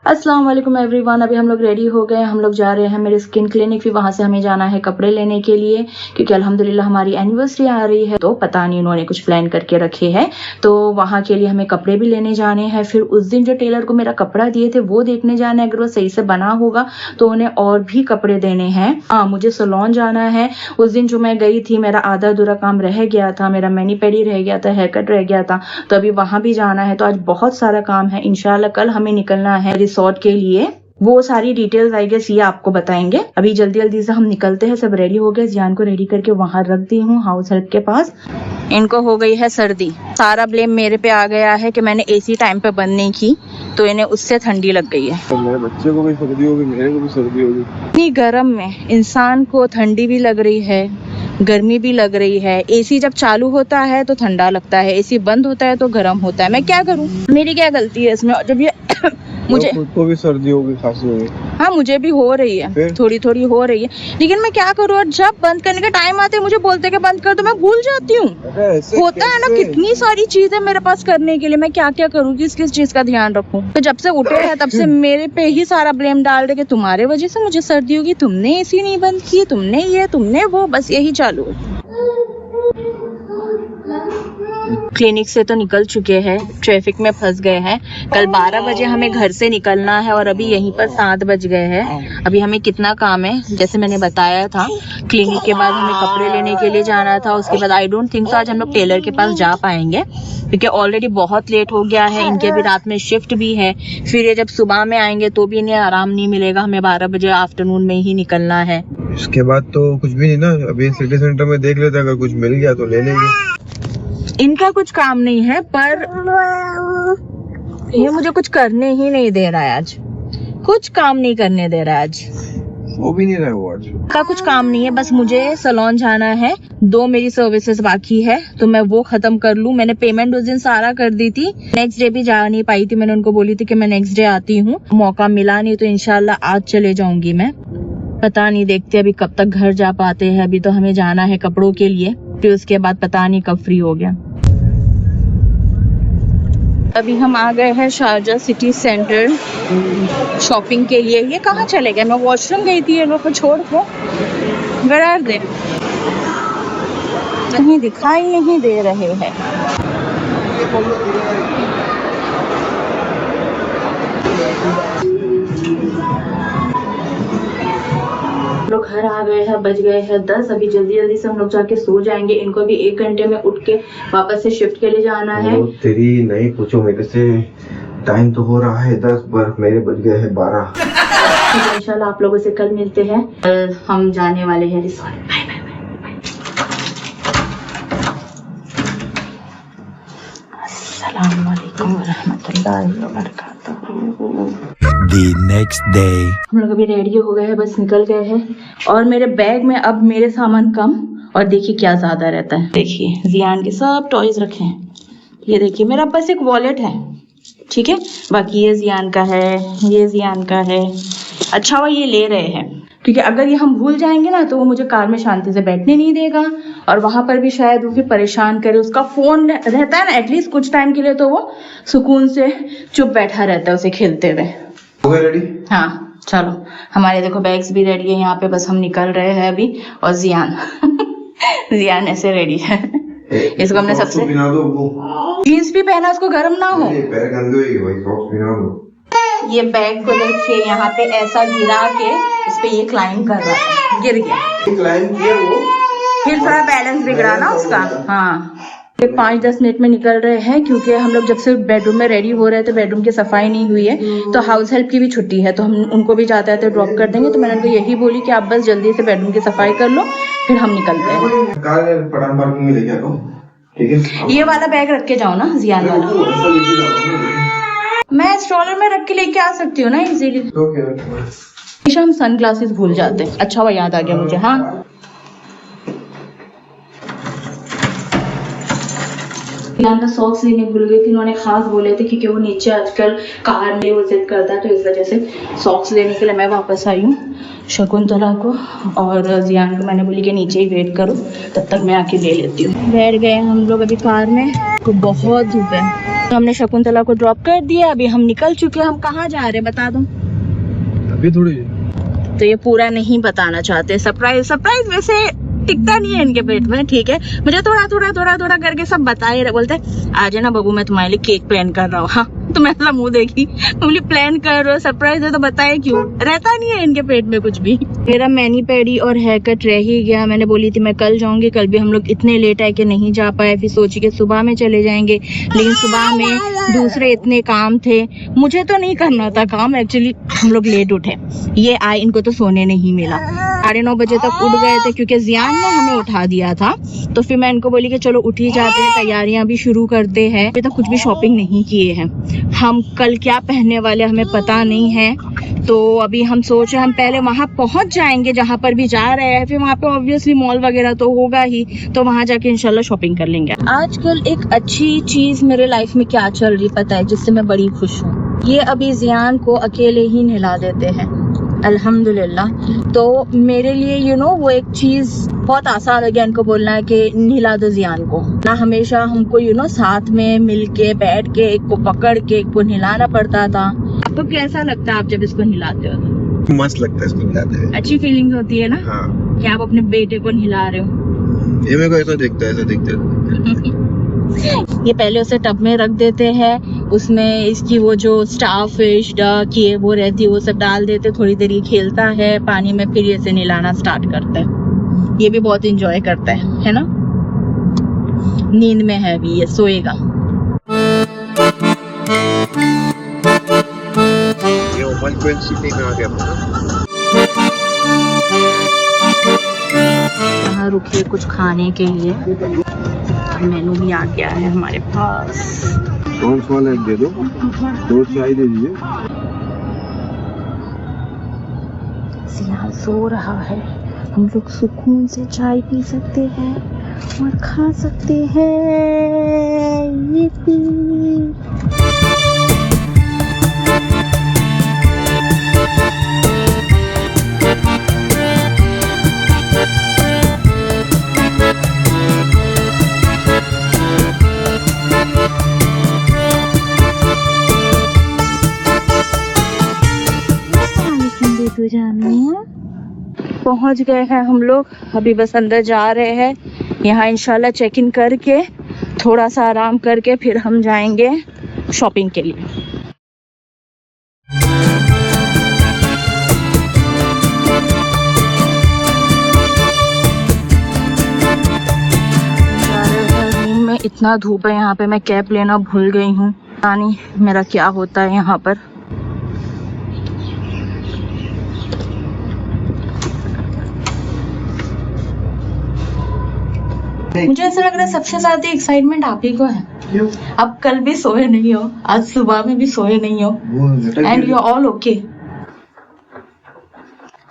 अस्सलाम वालेकुम एवरीवन। अभी हम लोग रेडी हो गए, हम लोग जा रहे हैं मेरे स्किन क्लिनिक। फिर वहां से हमें जाना है कपड़े लेने के लिए, क्योंकि अल्हम्दुलिल्लाह हमारी एनिवर्सरी आ रही है, तो पता नहीं उन्होंने कुछ प्लान करके रखे हैं, तो वहां के लिए हमें कपड़े भी लेने जाने हैं। फिर उस दिन जो टेलर को मेरा कपड़ा दिए थे वो देखने जाना है, अगर वो सही से बना होगा तो उन्हें और भी कपड़े देने हैं। मुझे सैलून जाना है। उस दिन जो मैं गई थी मेरा आधा अधूरा काम रह गया था, मेरा मैनी पेडी रह गया था, हेयर कट रह गया था, तो अभी वहां भी जाना है। तो आज बहुत सारा काम है। इंशाल्लाह कल हमें निकलना है रिसोर्ट के लिए। वो सारी डिटेल्स आई गेस ये आपको बताएंगे। अभी जल्दी जल्दी से हम निकलते हैं। सब रेडी हो गए, जियान को रेडी करके वहां रख दी हूँ हाउस हेल्प के पास। इनको हो गई है सर्दी, सारा ब्लेम मेरे पे आ गया है कि मैंने एसी टाइम पे बंद नहीं की, तो इन्हें उससे ठंडी लग गई है। तो मेरे बच्चे को भी सर्दी होगी, मेरे को भी सर्दी होगी। इतनी गर्म में इंसान को ठंडी भी लग रही है, गर्मी भी लग रही है। एसी जब चालू होता है तो ठंडा लगता है, एसी बंद होता है तो गर्म होता है। मैं क्या करूं, मेरी क्या गलती है इसमें? जब ये मुझे खुद को भी सर्दी होगी, खांसी होगी। हाँ, मुझे भी हो रही है, थोड़ी थोड़ी हो रही है, लेकिन मैं क्या करूँ? और जब बंद करने का टाइम आते मुझे बोलते कि बंद कर, तो मैं भूल जाती हूँ। होता है ना, कितनी सारी चीजें मेरे पास करने के लिए, मैं क्या क्या करूँ, किस किस चीज का ध्यान रखूँ। तो जब से उठे हैं तब से मेरे पे ही सारा ब्लेम डाल रहे कि तुम्हारे वजह से मुझे सर्दी होगी, तुमने एसी नहीं बंद की, तुमने ये तुमने वो, बस यही चालू है। क्लिनिक से तो निकल चुके हैं, ट्रैफिक में फंस गए हैं। कल 12 बजे हमें घर से निकलना है और अभी यहीं पर 7 बज गए हैं। अभी हमें कितना काम है, जैसे मैंने बताया था, क्लिनिक के बाद हमें कपड़े लेने के लिए जाना था। उसके बाद आई डोंट थिंक सो आज हम लोग टेलर के पास जा पाएंगे, क्योंकि ऑलरेडी बहुत लेट हो गया है। इनके अभी रात में शिफ्ट भी है। फिर ये जब सुबह में आएंगे तो भी इन्हें आराम नहीं मिलेगा। हमें 12 बजे आफ्टरनून में ही निकलना है। इसके बाद तो कुछ भी नहीं ना, अभी सिटी सेंटर में देख लेते, अगर कुछ मिल गया तो ले लेंगे। इनका कुछ काम नहीं है, पर ये मुझे कुछ करने ही नहीं दे रहा है आज, कुछ काम नहीं करने दे रहा है आज। वो भी नहीं रहा वो आज का कुछ काम नहीं है, बस मुझे सैलून जाना है। 2 मेरी सर्विसेज बाकी है, तो मैं वो खत्म कर लूं। मैंने पेमेंट उस दिन सारा कर दी थी, नेक्स्ट डे भी जा नहीं पाई थी। मैंने उनको बोली थी कि मैं नेक्स्ट डे आती हूँ, मौका मिला नहीं, तो इंशाल्लाह आज चले जाऊंगी मैं। पता नहीं, देखते अभी कब तक घर जा पाते हैं। अभी तो हमें जाना है कपड़ों के लिए, फिर उसके बाद पता नहीं कब फ्री हो गया। अभी हम आ गए हैं शारजा सिटी सेंटर शॉपिंग के लिए। ये कहाँ चले गए? मैं वॉशरूम गई थी, ये लोग को छोड़ को गरार दे, कहीं दिखाई नहीं दे रहे हैं। लोग घर आ गए हैं, बज गए हैं 10। अभी जल्दी जल्दी से हम लोग जाके सो जाएंगे। इनको भी 1 घंटे में उठ के वापस से शिफ्ट के लिए जाना है। तेरी नहीं पूछो मेरे से, टाइम तो हो रहा है 10 पर मेरे बज गए हैं 12। तो इंशाल्लाह आप लोगों से कल मिलते हैं। कल हम जाने वाले हैं रिसोर्ट। Bye bye bye. अस्सलाम वालेकुम रहमतुल्लाहि व बरकातहू। The next day. हम लोग अभी रेडी हो गए हैं, बस निकल गए हैं। और मेरे बैग में अब मेरे सामान कम, और देखिए क्या ज्यादा रहता है। देखिए जियान के सब टॉयज रखे हैं। ये देखिए मेरा बस एक वॉलेट है, ठीक है, बाकी ये जियान का है, ये जियान का है। अच्छा वो ये ले रहे हैं, क्योंकि अगर ये हम भूल जाएंगे ना तो वो मुझे कार में शांति से बैठने नहीं देगा, और वहां पर भी शायद वो फिर परेशान करे। उसका फोन रहता है ना, एटलीस्ट कुछ टाइम के लिए तो वो सुकून से चुप बैठा रहता है उसे खेलते हुए। हो गए रेडी? हाँ चलो, हमारे देखो बैग्स भी रेडी है यहाँ पे, बस हम निकल रहे हैं अभी। और जियान जियान ऐसे रेडी है। इसको हमने सबसे जीन्स भी पहना, उसको गर्म ना हो। पैर गंदे होंगे भाई, सॉक्स पहना दो। ये बैग को देखिए यहाँ पे ऐसा गिरा के इस पे ये क्लाइंब कर रहा है, गिर गया, क्लाइंब किया वो, फिर थोड़ा बैलेंस बिगड़ा ना उसका। हाँ 5-10 मिनट में निकल रहे हैं, क्योंकि हम लोग जब से बेडरूम में रेडी हो रहे थे बेडरूम की सफाई नहीं हुई है, तो हाउस हेल्प की भी छुट्टी है, तो हम उनको भी जाते आते ड्रॉप कर देंगे। तो मैंने उनको यही बोली कि आप बस जल्दी से बेडरूम की सफाई कर लो, फिर हम निकलते हैं। कार पठान पार्किंग में लेके आता हूं, ठीक है? ये वाला बैग रख के जाओ ना, जियान वाला। मैं स्ट्रॉलर में रख के लेके आ सकती हूँ ना इजीली। हमेशा हम सन ग्लासेस भूल जाते हैं। अच्छा वो याद आ गया मुझे। हाँ जियान सॉक्स लेने भूल गई थी। उन्होंने खास बोले थे क्योंकि वो नीचे आजकल कार में वो जिद करता है, तो इस वजह से सॉक्स लेने के लिए मैं वापस आई हूँ शकुंतला को। और जियान को मैंने बोली कि नीचे ही वेट करो, तब तक मैं आके ले लेती हूँ। बैठ गए हम लोग अभी कार में, तो बहुत धूप है। तो हमने शकुंतला को ड्रॉप कर दिया, अभी हम निकल चुके हैं। हम कहाँ जा रहे हैं बता दो अभी थोड़ी, तो ये पूरा नहीं बताना चाहते। सरप्राइज वैसे टिकता नहीं है इनके पेट में, ठीक है। मुझे थोड़ा करके सब बताए रहे, बोलते आज है ना बबू मैं तुम्हारे लिए केक प्लान कर रहा हूँ। हाँ तो मैं अपना मुंह देखी, बोली प्लान कर रहे हो, सरप्राइज है तो बताए क्यों। रहता नहीं है इनके पेट में कुछ भी। मेरा मैनी पेडी और हेयर कट रह ही गया। मैंने बोली थी मैं कल जाऊंगी, कल भी हम लोग इतने लेट आए कि नहीं जा पाए। फिर सोची कि सुबह में चले जाएंगे, लेकिन सुबह में दूसरे इतने काम थे। मुझे तो नहीं करना था काम, एक्चुअली हम लोग लेट उठे। ये आए, इनको तो सोने नहीं मिला। 9:30 बजे तक उठ गए थे क्योंकि जियान ने हमें उठा दिया था। तो फिर मैं इनको बोली कि चलो उठ ही जाते हैं, तैयारियां भी शुरू करते हैं। अभी तक कुछ भी शॉपिंग नहीं किए हैं। हम कल क्या पहनने वाले हमें पता नहीं है। तो अभी हम सोच रहे हम पहले वहां पहुंच जाएंगे जहां पर भी जा रहे हैं, फिर वहां पे ऑब्वियसली मॉल वगैरह तो होगा ही, तो वहां जाके इंशाल्लाह शॉपिंग कर लेंगे। आजकल एक अच्छी चीज मेरे लाइफ में क्या चल रही पता है, जिससे मैं बड़ी खुश हूँ। ये अभी जियान को अकेले ही नहला देते हैं अल्हम्दुलिल्लाह। तो मेरे लिए वो एक चीज बहुत आसान हो गया इनको बोलना है कि नहला दो जियान को ना। हमेशा हमको साथ में मिलके बैठ के एक को पकड़ के एक को नहलाना पड़ता था। आपको कैसा लगता है आप जब इसको नहलाते हो तो? मस्त लगता है इसको नहलाते हैं। अच्छी फीलिंग होती है ना। हाँ। कि आप अपने बेटे को नहला रहे हो। ये मेरे को ऐसा दिखता है। ये पहले उसे टब में रख देते हैं, उसमें इसकी वो जो स्टार फिश डक ये वो रहती है वो सब डाल देते, थोड़ी देर ये खेलता है पानी में, फिर ये से नहलाना स्टार्ट करता है। ये भी बहुत एंजॉय करता है ना। नींद में है अभी, ये सोएगा। ये ओपन क्वेंट सिटी में आ गया। यहाँ रुके कुछ खाने के लिए, मेनू भी आ गया है हमारे पास। कौन सा वाला दे दो, 2 चाय दे दीजिए। जियान सो रहा है, हम लोग सुकून से चाय पी सकते हैं और खा सकते हैं। ये पहुंच गए हैं हम लोग, अभी बस अंदर जा रहे हैं। यहाँ इंशाल्लाह चेक इन करके थोड़ा सा आराम करके फिर हम जाएंगे शॉपिंग के लिए। रूम में इतना धूप है यहाँ पे, मैं कैप लेना भूल गई हूँ। पता नहीं मेरा क्या होता है यहाँ पर। मुझे ऐसा लग रहा है सबसे ज्यादा एक्साइटमेंट आप ही को है। क्यों? अब कल भी सोए नहीं हो, आज सुबह में भी सोए नहीं हो, एंड यू ऑल ओके।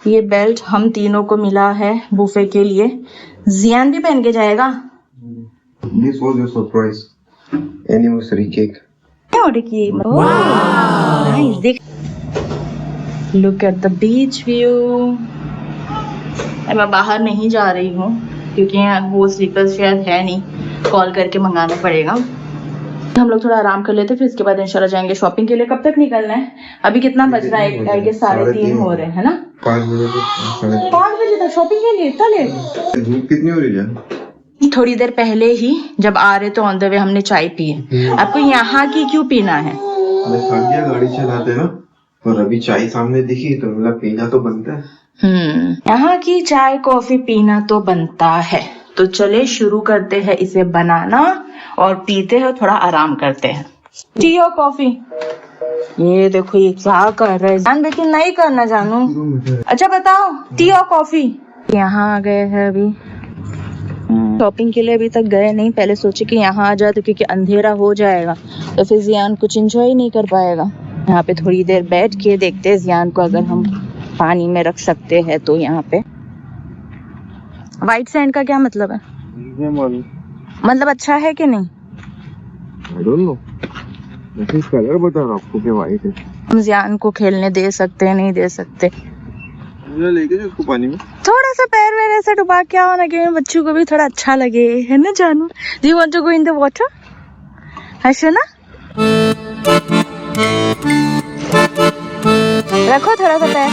ये बेल्ट हम तीनों को मिला है बुफे के लिए। जियान भी पहन के जाएगा। This was your surprise anniversary cake. Order की। नाइस। देख, look at the beach view. मैं बाहर नहीं जा रही हूँ क्योंकि वो स्लीपर्स शायद है नहीं, कॉल करके मंगाना पड़ेगा। हम लोग थोड़ा आराम कर लेते, फिर इसके बाद इंशाल्लाह जाएंगे शॉपिंग के लिए। कब तक निकलना है? अभी कितना बज रहा है? 3:30 हो रहे हैं ना। 5 बजे तक। 5 बजे तक शॉपिंग के लिए इतना लेट? धूप कितनी हो रही है? थोड़ी देर पहले ही जब आ रहे तो ऑन द वे हमने चाय पी है। आपको यहाँ की क्यों पीना है? थक गया गाड़ी चलाते ना, और अभी चाय सामने दिखी तो मतलब पीना तो बनता है। यहाँ की चाय कॉफी पीना तो बनता है। तो चले शुरू करते हैं इसे बनाना और पीते हैं, थोड़ा आराम करते हैं। टी और कॉफी। ये देखो ये क्या कर रहा है जान, लेकिन नहीं करना जानू। अच्छा बताओ, टी और कॉफी। यहाँ आ गए हैं अभी शॉपिंग के लिए। अभी तक गए नहीं, पहले सोचे कि यहाँ आ जाते क्योंकि अंधेरा हो जाएगा तो फिर जियान कुछ एंजॉय नहीं कर पाएगा। यहाँ पे थोड़ी देर बैठ के देखते हैं जियान को अगर हम पानी में रख सकते हैं तो। यहाँ पे व्हाइट सैंड का क्या मतलब है? मतलब अच्छा है कि नहीं? I don't know. मैं कलर बता रहा हूँ आपको कि व्हाइट है। हम जियान को खेलने दे सकते हैं, नहीं दे सकते? लेके जाओ उसको पानी में, थोड़ा सा पैर वैर ऐसा डुबा के आओ ना कि बच्चों को भी थोड़ा अच्छा लगे, है ना जानू? Do you want to go in the water? है ना? रखो थोड़ा सा पैर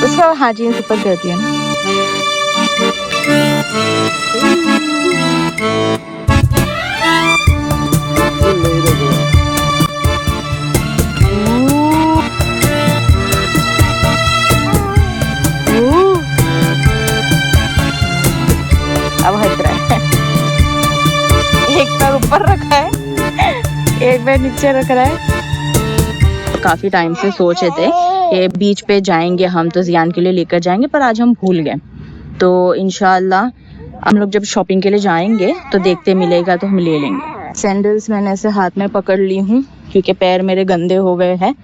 उसका, हाँ जीन्स ऊपर कर दिया ना। अब हंस रहा है, एक पैर ऊपर रखा है, एक पैर नीचे रख रहा है। काफी टाइम से सोच रहे थे कि बीच पे जाएंगे हम, तो जियान के लिए लेकर जाएंगे, पर आज हम भूल गए। तो इंशाल्लाह हम लोग जब शॉपिंग के लिए जाएंगे तो देखते मिलेगा तो हम ले लेंगे। सैंडल्स मैंने ऐसे हाथ में पकड़ ली हूँ क्योंकि पैर मेरे गंदे हो गए हैं।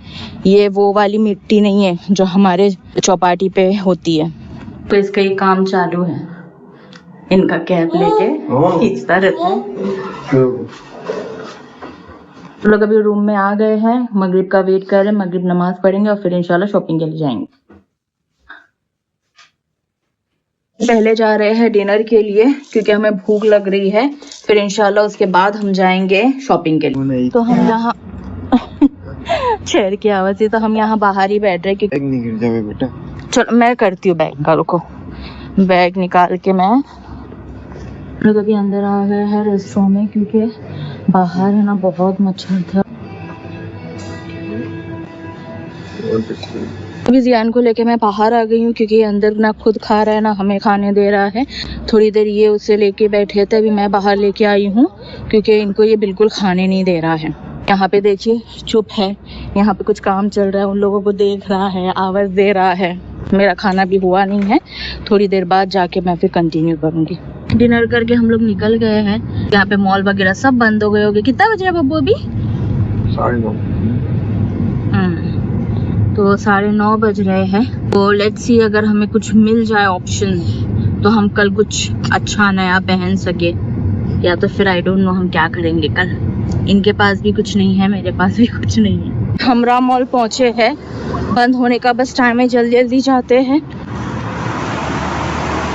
ये वो वाली मिट्टी नहीं है जो हमारे चौपाटी पे होती है। तो इसका ये काम चालू है, इनका कैप लेके खींचता रहता है। हम लोग अभी रूम में आ गए हैं, मगरिब का वेट कर रहे हैं, मगरिब नमाज पढ़ेंगे और फिर इंशाल्लाह शॉपिंग के लिए जाएंगे। पहले जा रहे हैं डिनर के लिए क्योंकि हमें भूख लग रही है, फिर इंशाल्लाह उसके बाद हम जाएंगे शॉपिंग के लिए। तो हम यहाँ चेयर की आवाज है, तो हम यहाँ बाहर ही बैठ रहे क्योंकि नहीं गिर जावे बेटा। चलो मैं करती हूँ बैग का, रुको बैग निकाल के। मैं लोग अभी अंदर आ गए हैं रेस्टोरेंट में क्योंकि बाहर है ना बहुत मच्छर था। अभी जियान को लेके मैं बाहर आ गई हूँ क्योंकि अंदर ना खुद खा रहा है ना हमें खाने दे रहा है। थोड़ी देर ये उसे लेके बैठे थे, अभी मैं बाहर लेके आई हूँ क्योंकि इनको ये बिल्कुल खाने नहीं दे रहा है। यहाँ पे देखिए चुप है, यहाँ पे कुछ काम चल रहा है, उन लोगों को देख रहा है, आवाज दे रहा है। मेरा खाना भी हुआ नहीं है, थोड़ी देर बाद जाके मैं फिर कंटिन्यू करूंगी। डिनर करके हम लोग निकल गए हैं, यहाँ पे मॉल वगैरह सब बंद हो गए होंगे। कितना बज रहा है बब्बू अभी? 9:30। तो 9:30 बज रहे हैं। तो लेट्स सी अगर हमें कुछ मिल जाए ऑप्शन तो हम कल कुछ अच्छा नया पहन सके, या तो फिर आई डोंट नो हम क्या करेंगे कल। इनके पास भी कुछ नहीं है, मेरे पास भी कुछ नहीं है। हमरा मॉल पहुंचे हैं, बंद होने का बस टाइम है, जल्दी जल्दी जाते हैं।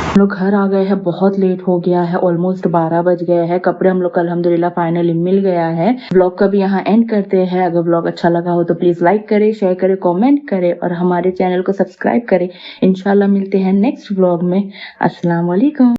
हम लोग घर आ गए हैं, बहुत लेट हो गया है, ऑलमोस्ट 12 बज गए हैं। कपड़े हम लोग का अल्हम्दुलिल्लाह फाइनली मिल गया है। व्लॉग का भी यहाँ एंड करते हैं। अगर व्लॉग अच्छा लगा हो तो प्लीज लाइक करें, शेयर करें, कमेंट करें और हमारे चैनल को सब्सक्राइब करें। इंशाल्लाह मिलते हैं नेक्स्ट व्लॉग में। अस्सलाम वालेकुम।